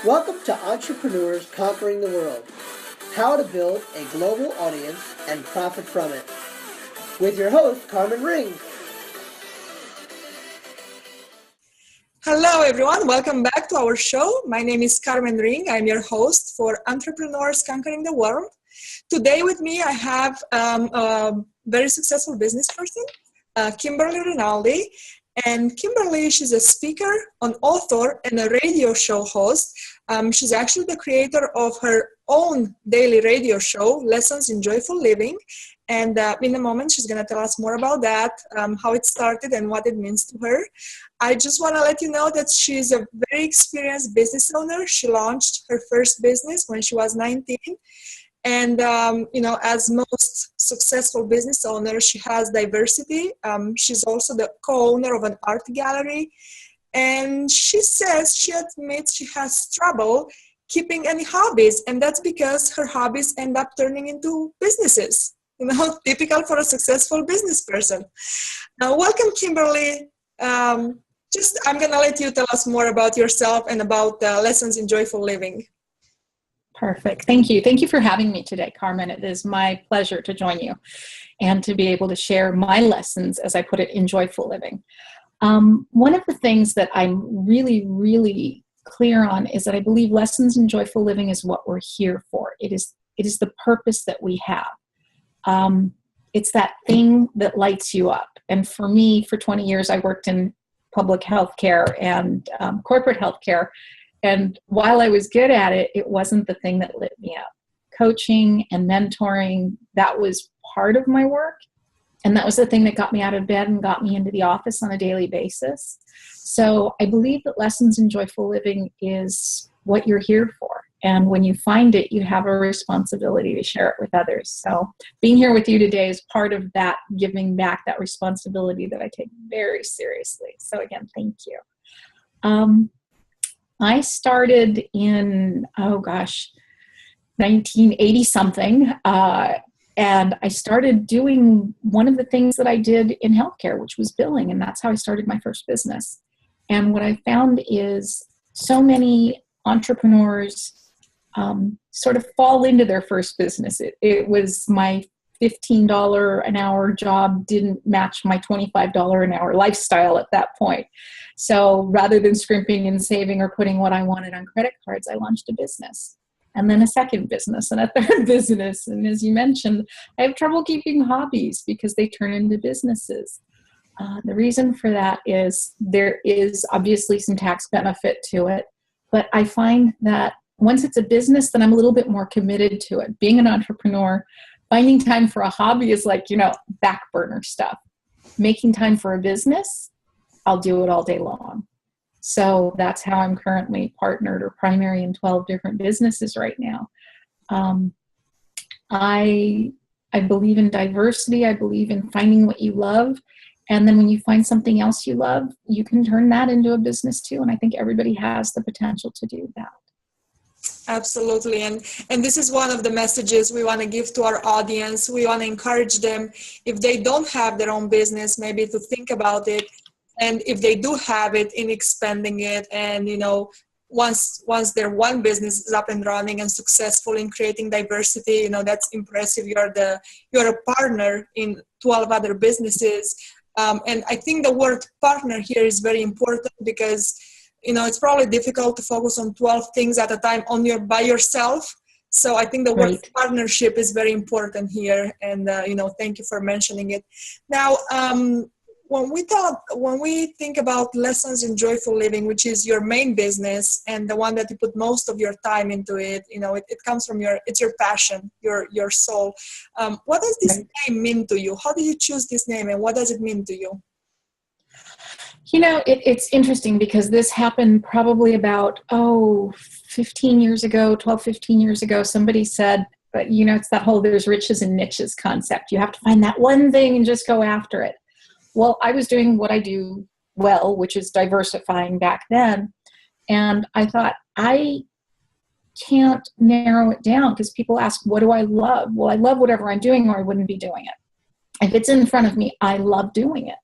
Welcome to Entrepreneurs Conquering the World, how to build a global audience and profit from it. With your host, Carmen Ring. Hello, everyone. Welcome back to our show. My name is Carmen Ring. I'm your host for Entrepreneurs Conquering the World. Today with me, I have a very successful business person, Kimberly Rinaldi. And Kimberly, she's a speaker, an author, and a radio show host. She's actually the creator of her own daily radio show, Lessons in Joyful Living. And in a moment, she's going to tell us more about that, how it started and what it means to her. I just want to let you know that she's a very experienced business owner. She launched her first business when she was 19. And, as most successful business owners, she has diversity. She's also the co-owner of an art gallery. And she says she admits she has trouble keeping any hobbies. And that's because her hobbies end up turning into businesses, typical for a successful business person. Now, welcome, Kimberly. I'm going to let you tell us more about yourself and about Lessons in Joyful Living. Perfect. Thank you. Thank you for having me today, Carmen. It is my pleasure to join you and to be able to share my lessons, as I put it, in joyful living. One of the things that I'm really, really clear on is that I believe lessons in joyful living is what we're here for. It is the purpose that we have. It's that thing that lights you up. And for me, for 20 years, I worked in public healthcare and corporate healthcare. And while I was good at it, it wasn't the thing that lit me up. Coaching and mentoring, that was part of my work. And that was the thing that got me out of bed and got me into the office on a daily basis. So I believe that Lessons in Joyful Living is what you're here for. And when you find it, you have a responsibility to share it with others. So being here with you today is part of that giving back, that responsibility that I take very seriously. So again, thank you. I started in, 1980 something. And I started doing one of the things that I did in healthcare, which was billing. And that's how I started my first business. And what I found is so many entrepreneurs sort of fall into their first business. It was my $15 an hour job didn't match my $25 an hour lifestyle at that point. So rather than scrimping and saving or putting what I wanted on credit cards, I launched a business. And then a second business and a third business. And as you mentioned, I have trouble keeping hobbies because they turn into businesses. The reason for that is there is obviously some tax benefit to it. But I find that once it's a business, then I'm a little bit more committed to it. Being an entrepreneur, finding time for a hobby is like, back burner stuff. Making time for a business, I'll do it all day long. So that's how I'm currently partnered or primary in 12 different businesses right now. I believe in diversity. I believe in finding what you love. And then when you find something else you love, you can turn that into a business too. And I think everybody has the potential to do that. Absolutely. And this is one of the messages we want to give to our audience. We want to encourage them, if they don't have their own business, maybe to think about it. And if they do have it, in expanding it. And, once their one business is up and running and successful in creating diversity, that's impressive. You're a partner in 12 other businesses. And I think the word partner here is very important because it's probably difficult to focus on 12 things at a time by yourself. So I think the word partnership is very important here. And, thank you for mentioning it. Now, when we think about Lessons in Joyful Living, which is your main business and the one that you put most of your time into it, it comes from it's your passion, your soul. What does this name mean to you? How did you choose this name and what does it mean to you? It's interesting because this happened probably about, 15 years ago, 12, 15 years ago. Somebody said, but it's that whole there's riches and niches concept. You have to find that one thing and just go after it. Well, I was doing what I do well, which is diversifying back then. And I thought, I can't narrow it down because people ask, what do I love? Well, I love whatever I'm doing or I wouldn't be doing it. If it's in front of me, I love doing it.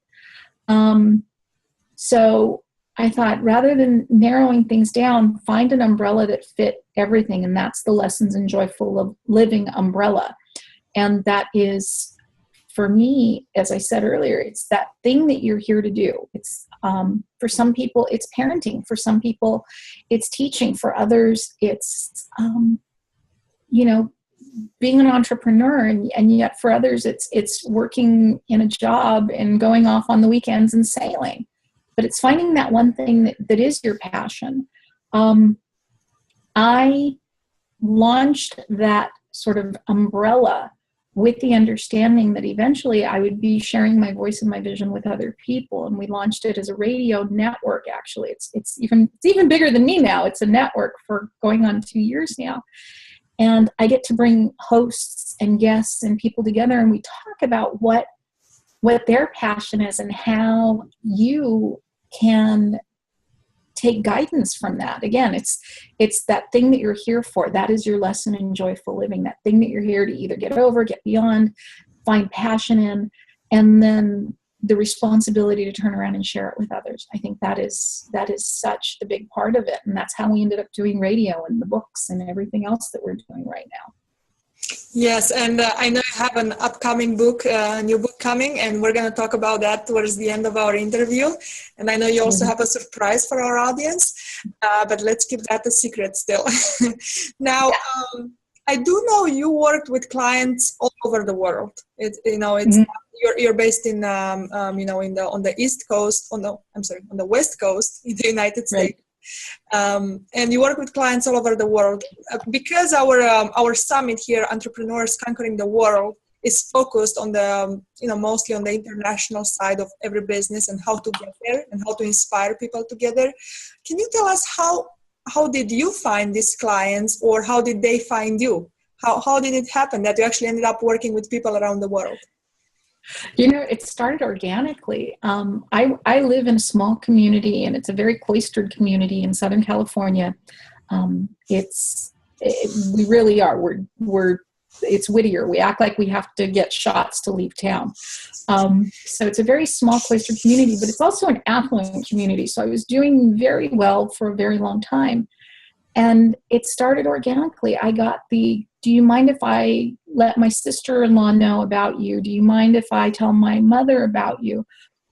So I thought, rather than narrowing things down, find an umbrella that fit everything. And that's the Lessons in Joyful Living umbrella. And that is, for me, as I said earlier, it's that thing that you're here to do. It's for some people, it's parenting. For some people, it's teaching. For others, it's, being an entrepreneur. And yet for others, it's working in a job and going off on the weekends and sailing. But it's finding that one thing that is your passion. I launched that sort of umbrella with the understanding that eventually I would be sharing my voice and my vision with other people. And we launched it as a radio network, actually. It's even bigger than me now. It's a network for going on 2 years now. And I get to bring hosts and guests and people together, and we talk about what their passion is and how you can take guidance from that. Again, it's that thing that you're here for. That is your lesson in joyful living, that thing that you're here to either get over, get beyond, find passion in, and then the responsibility to turn around and share it with others. I think that is such the big part of it. And that's how we ended up doing radio and the books and everything else that we're doing right now. Yes, and I know you have an upcoming book, new book coming, and we're going to talk about that towards the end of our interview. And I know you also have a surprise for our audience, but let's keep that a secret still. Now, I do know you worked with clients all over the world. You're based in on the East Coast, on the West Coast in the United States. Right. And you work with clients all over the world. Because our summit here, Entrepreneurs Conquering the World, is focused on the mostly on the international side of every business and how to get there and how to inspire people together. Can you tell us how did you find these clients, or how did they find you? How did it happen that you actually ended up working with people around the world? It started organically. I live in a small community, and it's a very cloistered community in Southern California. We really are. It's Whittier. We act like we have to get shots to leave town. So it's a very small cloistered community, but it's also an affluent community. So I was doing very well for a very long time. And it started organically. I got do you mind if I let my sister-in-law know about you? Do you mind if I tell my mother about you?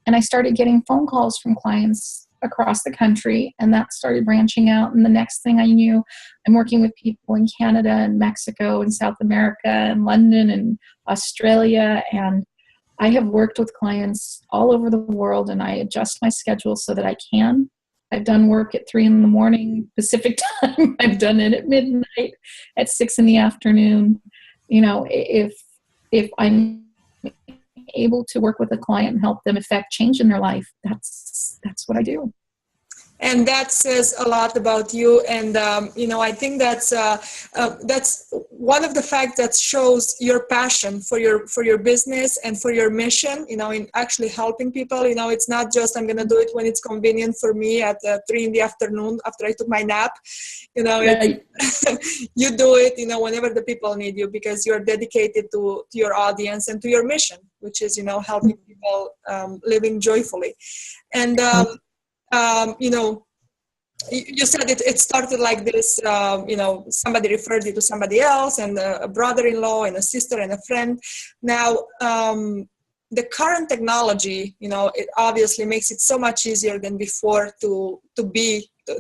And I started getting phone calls from clients across the country, and that started branching out. And the next thing I knew, I'm working with people in Canada and Mexico and South America and London and Australia. And I have worked with clients all over the world, and I adjust my schedule so that I can. I've done work at 3 a.m. Pacific time. I've done it at midnight, at 6 p.m. If I'm able to work with a client and help them affect change in their life, that's what I do. And that says a lot about you. And, I think that's one of the facts that shows your passion for your business and for your mission, in actually helping people. It's not just, I'm going to do it when it's convenient for me at 3 p.m. after I took my nap. Right. You do it, whenever the people need you, because you're dedicated to your audience and to your mission, which is, helping people living joyfully. And, you said it started like this, somebody referred you to somebody else, and a brother-in-law and a sister and a friend. Now, the current technology, it obviously makes it so much easier than before to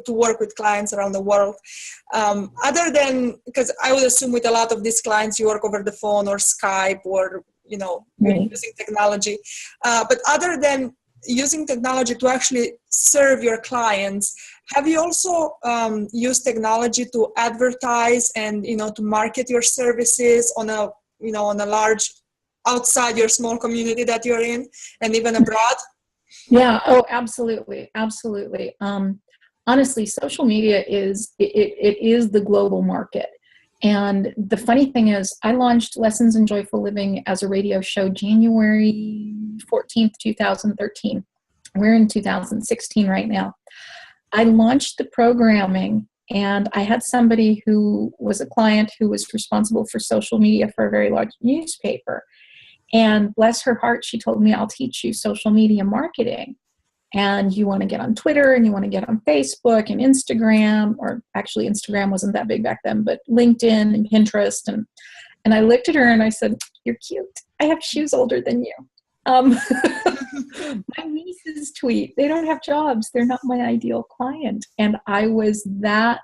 work with clients around the world. Other than, because I would assume with a lot of these clients, you work over the phone or Skype or, right, using technology. But other than using technology to actually serve your clients, have you also used technology to advertise and to market your services on a large, outside your small community that you're in, and even abroad? Yeah. Oh, absolutely. Honestly, social media is the global market. And the funny thing is, I launched Lessons in Joyful Living as a radio show January 14th, 2013. We're in 2016 right now. I launched the programming, and I had somebody who was a client who was responsible for social media for a very large newspaper. And bless her heart, she told me, I'll teach you social media marketing. and you want to get on Twitter and you want to get on Facebook and Instagram, or actually Instagram wasn't that big back then, but LinkedIn and Pinterest. And I looked at her and I said, "You're cute. I have shoes older than you." My nieces tweet. They don't have jobs. They're not my ideal client. And I was that,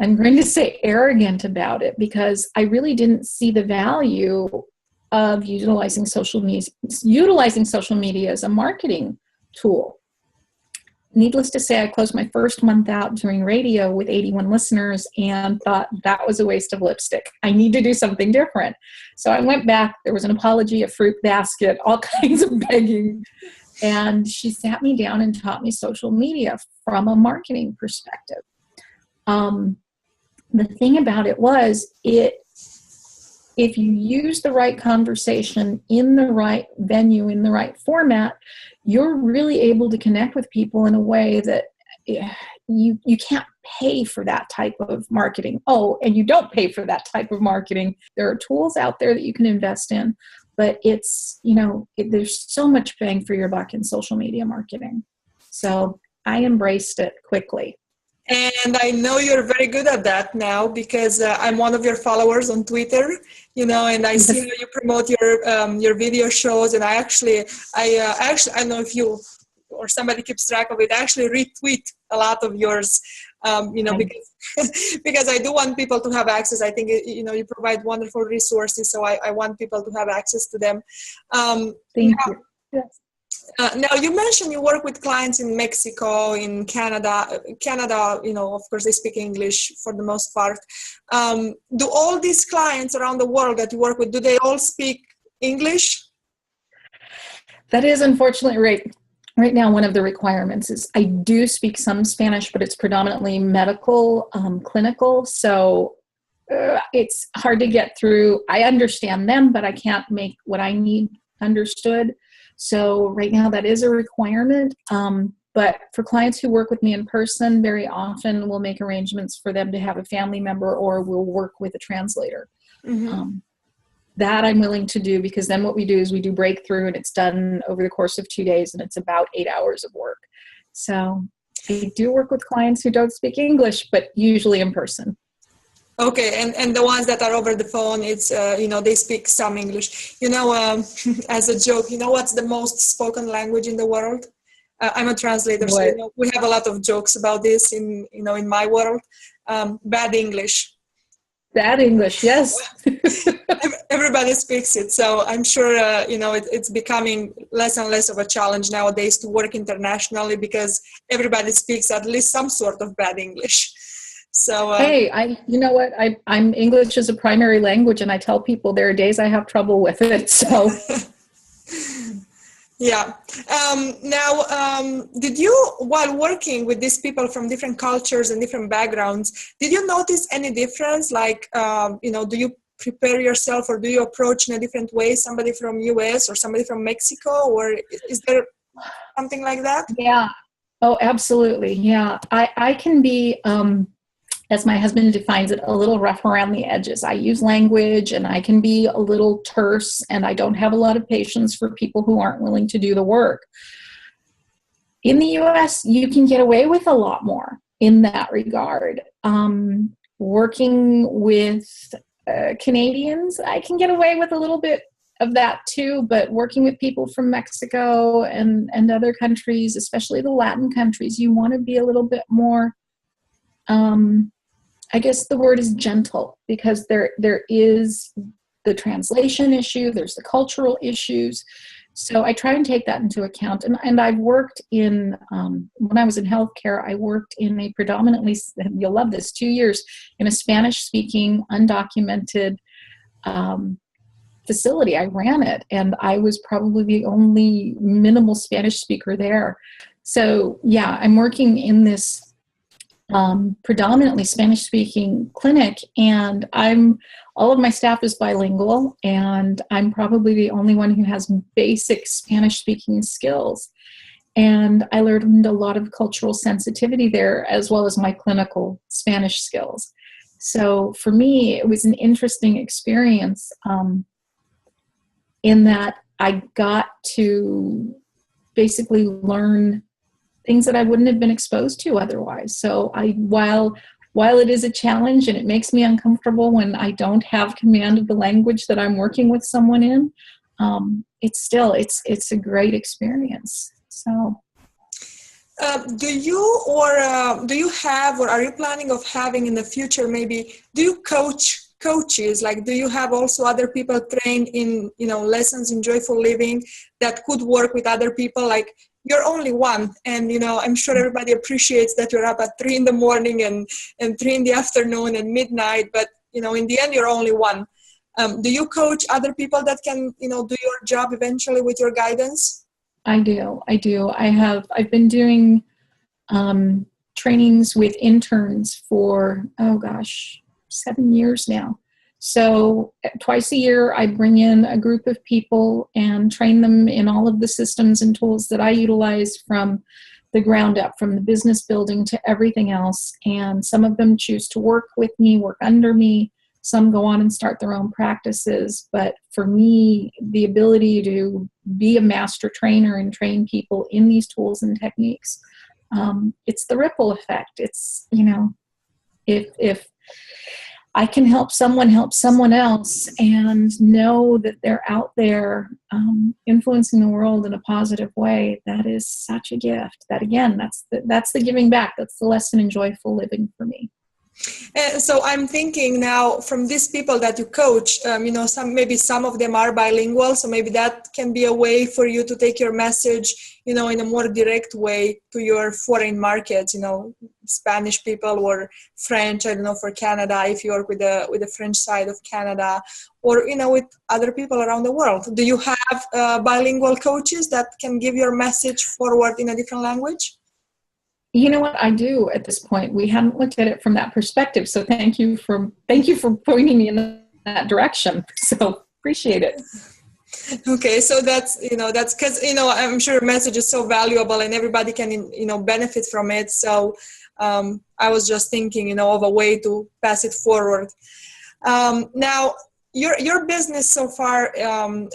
I'm going to say, arrogant about it, because I really didn't see the value of utilizing social media as a marketing tool. Needless to say, I closed my first month out doing radio with 81 listeners and thought that was a waste of lipstick. I need to do something different. So I went back. There was an apology, a fruit basket, all kinds of begging. And she sat me down and taught me social media from a marketing perspective. The thing about it was, if you use the right conversation in the right venue, in the right format, you're really able to connect with people in a way that you can't pay for that type of marketing. Oh, and you don't pay for that type of marketing. There are tools out there that you can invest in, but there's so much bang for your buck in social media marketing. So I embraced it quickly. And I know you're very good at that now, because I'm one of your followers on Twitter, and I see how you promote your video shows. And I don't know if you or somebody keeps track of it. I actually retweet a lot of yours, because I do want people to have access. I think, you provide wonderful resources. So I want people to have access to them. Thank you. Yes. Now, you mentioned you work with clients in Mexico, in Canada. Canada, of course, they speak English for the most part. Do all these clients around the world that you work with, do they all speak English? That is unfortunately right now one of the requirements. Is I do speak some Spanish, but it's predominantly medical, clinical. So it's hard to get through. I understand them, but I can't make what I need understood. So right now that is a requirement. But for clients who work with me in person, very often we'll make arrangements for them to have a family member, or we'll work with a translator. Mm-hmm. That I'm willing to do, because then what we do is we do breakthrough, and it's done over the course of 2 days, and it's about 8 hours of work. So I do work with clients who don't speak English, but usually in person. Okay, and the ones that are over the phone, it's, they speak some English. As a joke, what's the most spoken language in the world? I'm a translator, so we have a lot of jokes about this in my world. Bad English. Bad English, yes. Everybody speaks it, so I'm sure, it's becoming less and less of a challenge nowadays to work internationally, because everybody speaks at least some sort of bad English. So hey, I'm English as a primary language, and I tell people there are days I have trouble with it. So yeah. Now, did you, while working with these people from different cultures and different backgrounds, did you notice any difference? Like, do you prepare yourself, or do you approach in a different way somebody from US or somebody from Mexico, or is there something like that? Yeah. Oh, absolutely. Yeah. I can be, as my husband defines it, a little rough around the edges. I use language, and I can be a little terse, and I don't have a lot of patience for people who aren't willing to do the work. In the US, you can get away with a lot more in that regard. Working with Canadians, I can get away with a little bit of that too, but working with people from Mexico and other countries, especially the Latin countries, you want to be a little bit more, I guess the word is gentle, because there is the translation issue, there's the cultural issues. So I try and take that into account. And I've worked in, when I was in healthcare, I worked in a predominantly, you'll love this, 2 years in a Spanish-speaking, undocumented facility. I ran it, and I was probably the only minimal Spanish speaker there. So yeah, I'm working in this predominantly Spanish-speaking clinic, and all of my staff is bilingual, and I'm probably the only one who has basic Spanish-speaking skills. And I learned a lot of cultural sensitivity there, as well as my clinical Spanish skills. So for me, it was an interesting experience in that I got to basically learn things that I wouldn't have been exposed to otherwise. So while it is a challenge and it makes me uncomfortable when I don't have command of the language that I'm working with someone in, it's a great experience. So. Do you have, or are you planning of having in the future, maybe, do you coaches? Like, do you have also other people trained in, lessons in joyful living that could work with other people? Like, you're only one, and, I'm sure everybody appreciates that you're up at 3 in the morning and 3 in the afternoon and midnight, but, in the end, you're only one. Do you coach other people that can, do your job eventually with your guidance? I do. I've been doing trainings with interns for, 7 years now. So twice a year, I bring in a group of people and train them in all of the systems and tools that I utilize from the ground up, from the business building to everything else. And some of them choose to work with me, work under me. Some go on and start their own practices. But for me, the ability to be a master trainer and train people in these tools and techniques, it's the ripple effect. It's, if I can help someone else and know that they're out there influencing the world in a positive way, that is such a gift. That, again, that's the giving back. That's the lesson in joyful living for me. So I'm thinking now, from these people that you coach, some of them are bilingual, so maybe that can be a way for you to take your message, in a more direct way to your foreign markets, Spanish people or French, I don't know, for Canada, if you work with the French side of Canada, or, with other people around the world. Do you have bilingual coaches that can give your message forward in a different language? You know what, I do at this point. We hadn't looked at it from that perspective. So thank you for pointing me in that direction. So appreciate it. Okay. So that's because, I'm sure your message is so valuable and everybody can, benefit from it. So I was just thinking, of a way to pass it forward. Now, your business so far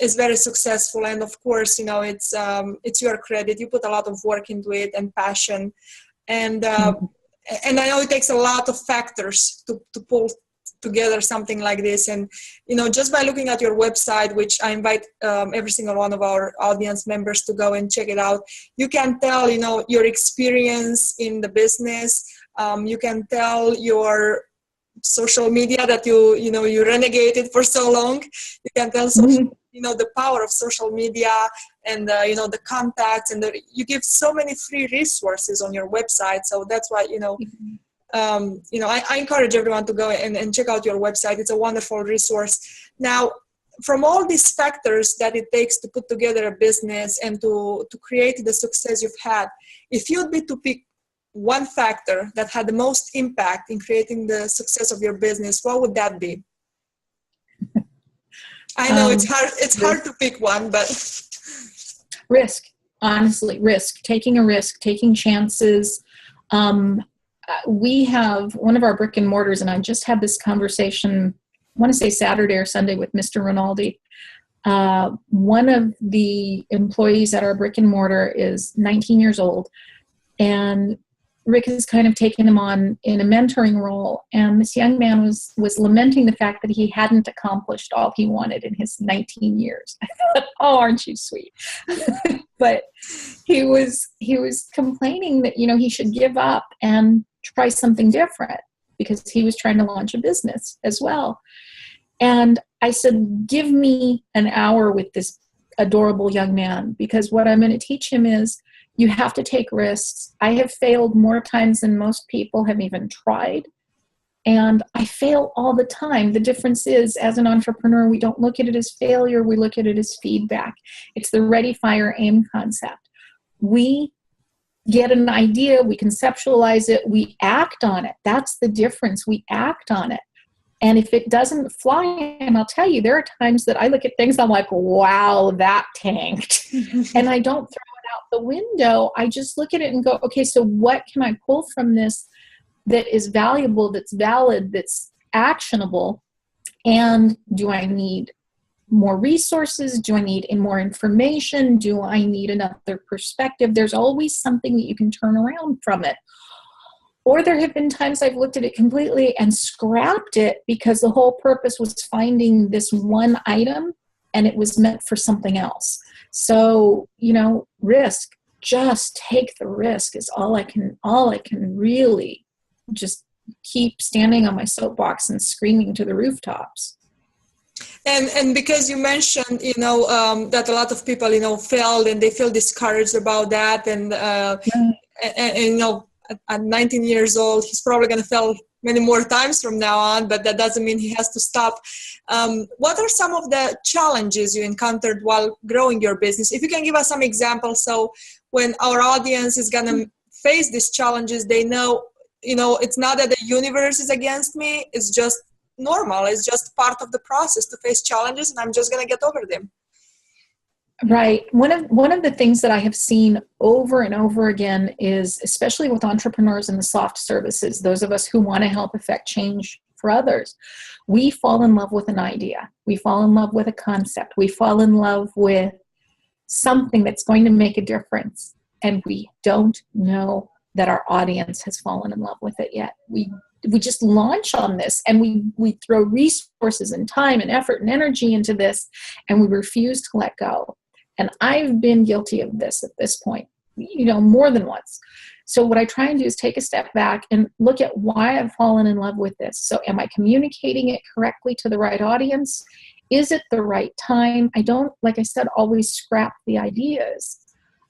is very successful. And of course, it's your credit. You put a lot of work into it and passion. And I know it takes a lot of factors to pull together something like this. And, just by looking at your website, which I invite every single one of our audience members to go and check it out, you can tell, your experience in the business. You can tell your social media that you renegated for so long. You can tell the power of social media and the contacts, and you give so many free resources on your website. So that's why I encourage everyone to go and check out your website. It's a wonderful resource. Now, from all these factors that it takes to put together a business and to create the success you've had, if you'd be to pick one factor that had the most impact in creating the success of your business, what would that be? I know it's hard to pick one, but risk, honestly, taking a risk, taking chances. We have one of our brick and mortars, and I just had this conversation, I want to say Saturday or Sunday, with Mr. Rinaldi. One of the employees at our brick and mortar is 19 years old, and Rick has kind of taken him on in a mentoring role, and this young man was lamenting the fact that he hadn't accomplished all he wanted in his 19 years. I thought, oh, aren't you sweet? But he was complaining that, he should give up and try something different because he was trying to launch a business as well. And I said, give me an hour with this adorable young man, because what I'm going to teach him is you have to take risks. I have failed more times than most people have even tried. And I fail all the time. The difference is, as an entrepreneur, we don't look at it as failure. We look at it as feedback. It's the ready, fire, aim concept. We get an idea, we conceptualize it, we act on it. That's the difference. We act on it. And if it doesn't fly, and I'll tell you, there are times that I look at things, I'm like, wow, that tanked. And I don't throw it out the window. I just look at it and go, okay, so what can I pull from this that is valuable, that's valid, that's actionable? And do I need more resources? Do I need more information? Do I need another perspective? There's always something that you can turn around from it. Or there have been times I've looked at it completely and scrapped it because the whole purpose was finding this one item and it was meant for something else. So, risk, just take the risk is all I can really just keep standing on my soapbox and screaming to the rooftops. And because you mentioned, that a lot of people, failed and they feel discouraged about that. And at 19 years old, he's probably going to fail many more times from now on, but that doesn't mean he has to stop. What are some of the challenges you encountered while growing your business? If you can give us some examples, so when our audience is going to face these challenges, they know, it's not that the universe is against me, it's just normal. It's just part of the process to face challenges, and I'm just going to get over them. Right. One of the things that I have seen over and over again is, especially with entrepreneurs in the soft services, those of us who want to help affect change for others, we fall in love with an idea. We fall in love with a concept. We fall in love with something that's going to make a difference. And we don't know that our audience has fallen in love with it yet. We just launch on this and we throw resources and time and effort and energy into this, and we refuse to let go. And I've been guilty of this at this point, more than once. So what I try and do is take a step back and look at why I've fallen in love with this. So am I communicating it correctly to the right audience? Is it the right time? I don't, like I said, always scrap the ideas.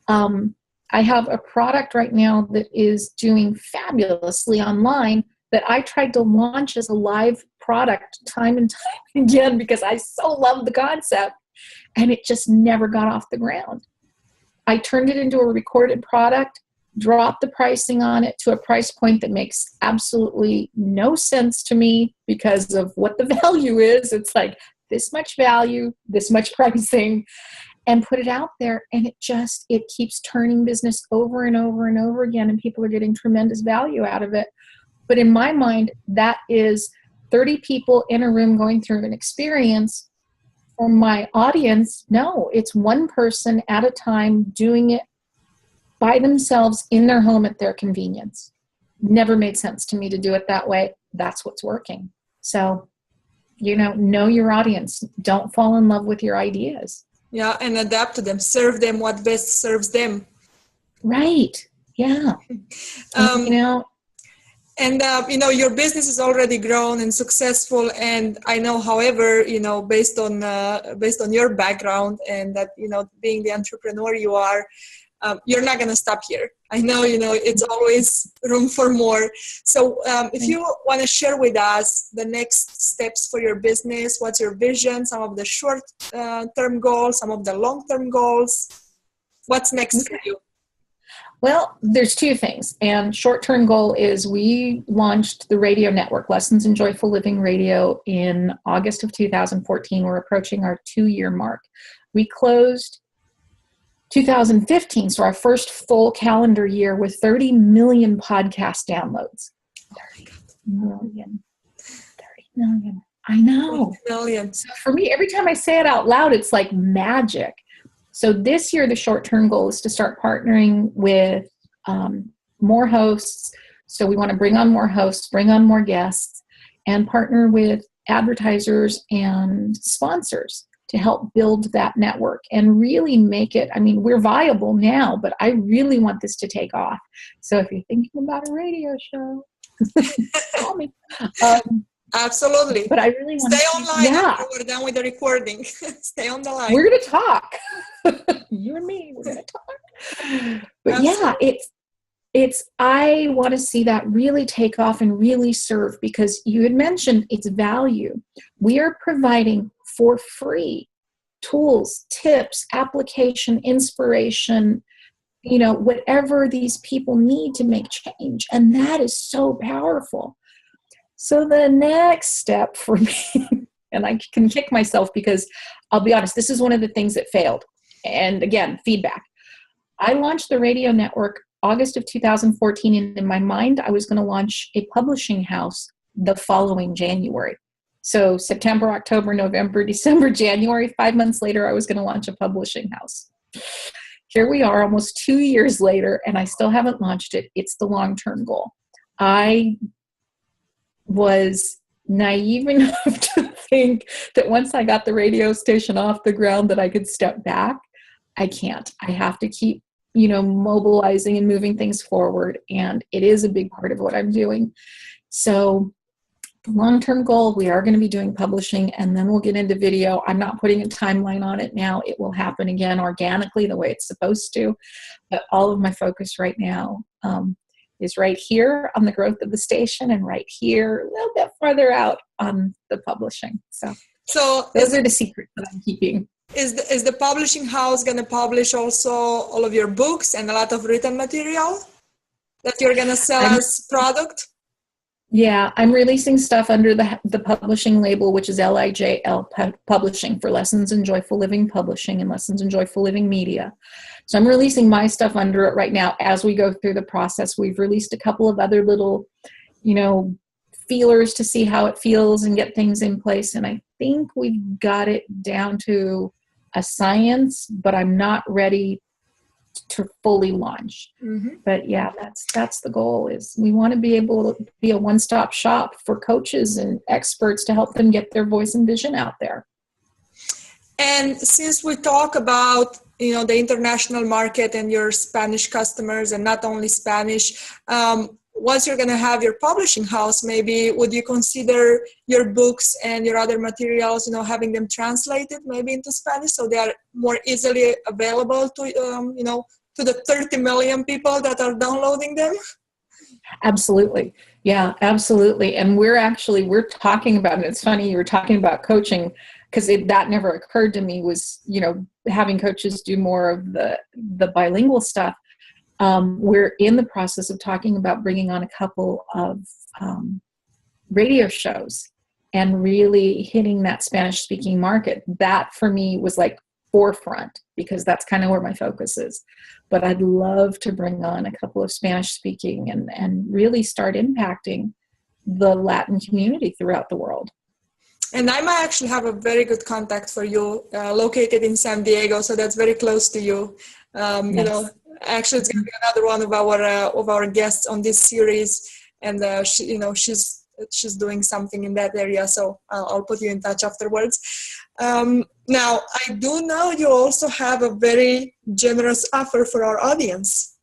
I have a product right now that is doing fabulously online that I tried to launch as a live product time and time again because I so love the concept. And it just never got off the ground. I turned it into a recorded product, dropped the pricing on it to a price point that makes absolutely no sense to me because of what the value is. It's like this much value, this much pricing, and put it out there. And it keeps turning business over and over and over again. And people are getting tremendous value out of it. But in my mind, that is 30 people in a room going through an experience. For my audience, no, it's one person at a time doing it by themselves in their home at their convenience. Never made sense to me to do it that way. That's what's working. So, know your audience. Don't fall in love with your ideas. Yeah, and adapt to them. Serve them what best serves them. Right. Yeah. And, your business is already grown and successful. And I know, however, based on your background and that, being the entrepreneur you are, you're not going to stop here. I know, it's always room for more. So if you want to share with us the next steps for your business, what's your vision, some of the short-term goals, some of the long-term goals, what's next for you? Well, there's two things. And short-term goal is we launched the radio network, Lessons in Joyful Living Radio, in August of 2014. We're approaching our 2-year mark. We closed 2015, so our first full calendar year, with 30 million podcast downloads. 30 million. 30 million. I know. 30 million. So for me, every time I say it out loud, it's like magic. So this year, the short-term goal is to start partnering with more hosts. So we want to bring on more hosts, bring on more guests, and partner with advertisers and sponsors to help build that network and really make it. I mean, we're viable now, but I really want this to take off. So if you're thinking about a radio show, call me. Absolutely. But I really want to stay online after yeah. we're done with the recording. Stay on the line. We're going to talk. You and me, we're going to talk. But Absolutely. yeah, I want to see that really take off and really serve, because you had mentioned its value. We are providing for free tools, tips, application, inspiration, whatever these people need to make change. And that is so powerful. So the next step for me, and I can kick myself because I'll be honest, this is one of the things that failed. And again, feedback. I launched the radio network August of 2014, and in my mind, I was going to launch a publishing house the following January. So September, October, November, December, January, 5 months later, I was going to launch a publishing house. Here we are almost 2 years later, and I still haven't launched it. It's the long-term goal. I was naive enough to think that once I got the radio station off the ground that I could step back. I can't. I have to keep, mobilizing and moving things forward. And it is a big part of what I'm doing. So the long-term goal, we are going to be doing publishing, and then we'll get into video. I'm not putting a timeline on it now. It will happen again organically the way it's supposed to. But all of my focus right now is right here on the growth of the station, and right here a little bit farther out on the publishing. So those are the secrets that I'm keeping. Is the publishing house going to publish also all of your books and a lot of written material that you're going to sell as product? Yeah, I'm releasing stuff under the publishing label, which is LIJL Publishing, for Lessons in Joyful Living Publishing and Lessons in Joyful Living Media. So I'm releasing my stuff under it right now as we go through the process. We've released a couple of other little, feelers to see how it feels and get things in place. And I think we've got it down to a science, but I'm not ready to fully launch. Mm-hmm. But yeah, that's the goal. Is we want to be able to be a one-stop shop for coaches and experts to help them get their voice and vision out there. And since we talk about the international market and your Spanish customers, and not only Spanish, once you're going to have your publishing house, maybe would you consider your books and your other materials, having them translated maybe into Spanish so they are more easily available to, to the 30 million people that are downloading them? Absolutely. Yeah, absolutely. And we're talking about it. It's funny, you were talking about coaching, because that never occurred to me, was, having coaches do more of the bilingual stuff. We're in the process of talking about bringing on a couple of radio shows and really hitting that Spanish-speaking market. That, for me, was like forefront, because that's kind of where my focus is. But I'd love to bring on a couple of Spanish-speaking and really start impacting the Latin community throughout the world. And I might actually have a very good contact for you, located in San Diego, so that's very close to you. Yes. Actually, it's going to be another one of our guests on this series, and she's doing something in that area. So I'll put you in touch afterwards. Now, I do know you also have a very generous offer for our audience.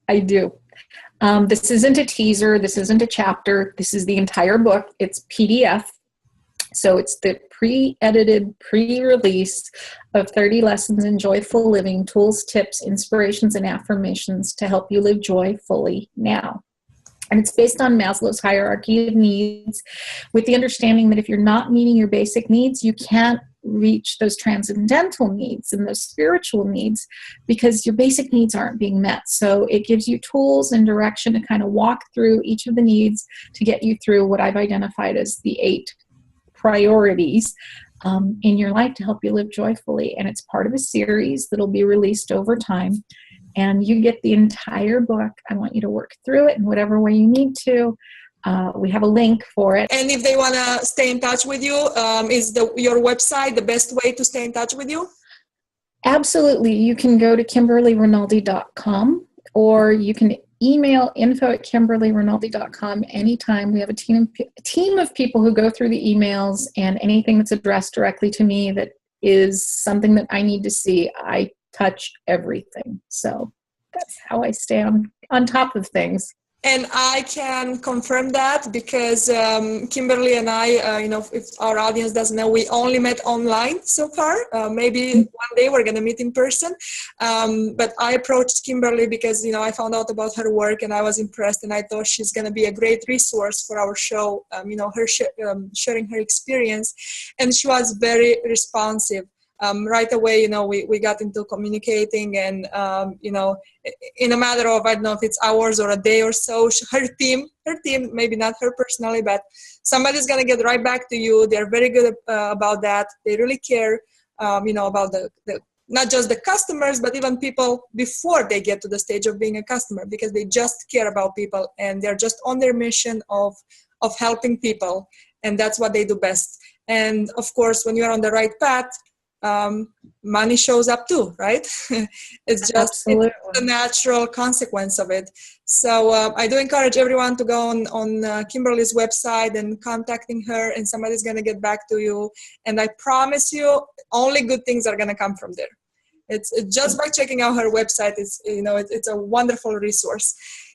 I do. This isn't a teaser. This isn't a chapter. This is the entire book. It's PDF. So it's the pre-edited, pre-release of 30 Lessons in Joyful Living, tools, tips, inspirations, and affirmations to help you live joy fully now. And it's based on Maslow's hierarchy of needs, with the understanding that if you're not meeting your basic needs, you can't reach those transcendental needs and those spiritual needs, because your basic needs aren't being met. So it gives you tools and direction to kind of walk through each of the needs to get you through what I've identified as the 8 priorities in your life to help you live joyfully. And it's part of a series that'll be released over time. And you get the entire book. I want you to work through it in whatever way you need to. We have a link for it. And if they want to stay in touch with you, is your website the best way to stay in touch with you? Absolutely. You can go to KimberlyRinaldi.com, or you can email info@KimberlyRinaldi.com anytime. We have a team of people who go through the emails, and anything that's addressed directly to me that is something that I need to see, I touch everything. So that's how I stay on top of things. And I can confirm that because Kimberly and I, if our audience doesn't know, we only met online so far. Maybe one day we're going to meet in person. But I approached Kimberly because, I found out about her work and I was impressed, and I thought she's going to be a great resource for our show, her sharing her experience. And she was very responsive. Right away, we got into communicating, and, in a matter of, I don't know if it's hours or a day or so, her team, maybe not her personally, but somebody's going to get right back to you. They're very good about that. They really care, about the not just the customers, but even people before they get to the stage of being a customer, because they just care about people and they're just on their mission of helping people. and that's what they do best. And of course, when you're on the right path, money shows up too, right? It's just it's the natural consequence of it. So I do encourage everyone to go on Kimberly's website and contacting her, and somebody's going to get back to you. And I promise you, only good things are going to come from there. It's just by checking out her website. It's a wonderful resource.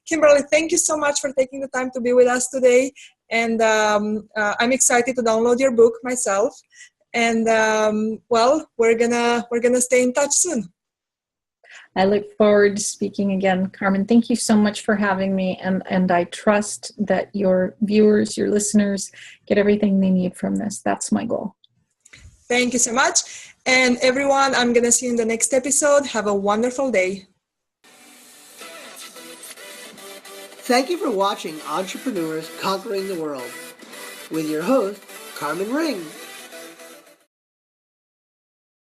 Kimberly, thank you so much for taking the time to be with us today. And I'm excited to download your book myself. And we're gonna stay in touch soon. I look forward to speaking again. Carmen, thank you so much for having me, and I trust that your viewers, your listeners, get everything they need from this. That's my goal. Thank you so much. And everyone, I'm gonna see you in the next episode. Have a wonderful day. Thank you for watching Entrepreneurs Conquering the World with your host, Carmen Ring.